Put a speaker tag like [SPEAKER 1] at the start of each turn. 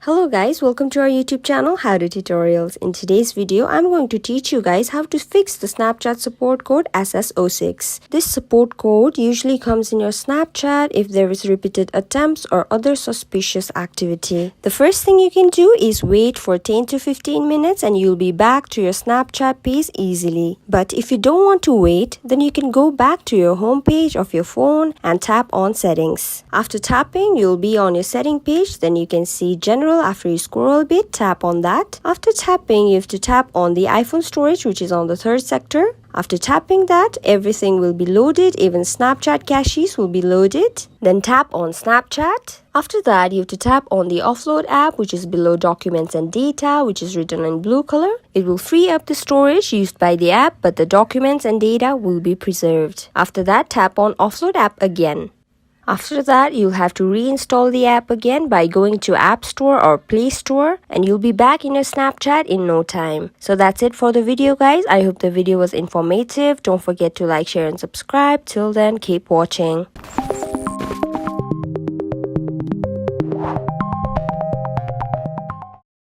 [SPEAKER 1] Hello guys, welcome to our YouTube channel How to Tutorials. In today's video, I'm going to teach you guys how to fix the Snapchat support code SS06. This support code usually comes in your Snapchat if there is repeated attempts or other suspicious activity. The first thing you can do is wait for 10 to 15 minutes and you'll be back to your Snapchat page easily. But if you don't want to wait, then you can go back to your home page of your phone and tap on settings. After tapping, you'll be on your setting page, then you can see general. After you scroll a bit, tap on that. After tapping, you have to tap on the iPhone storage, which is on the third sector. After tapping that, everything will be loaded, even Snapchat caches will be loaded. Then tap on Snapchat. After that, you have to tap on the offload app, which is below documents and data, which is written in blue color. It will free up the storage used by the app, but the documents and data will be preserved. After that, tap on offload app again. After that, you'll have to reinstall the app again by going to App Store or Play Store, and you'll be back in your Snapchat in no time. So that's it for the video, guys. I hope the video was informative. Don't forget to like, share and subscribe. Till then, keep watching.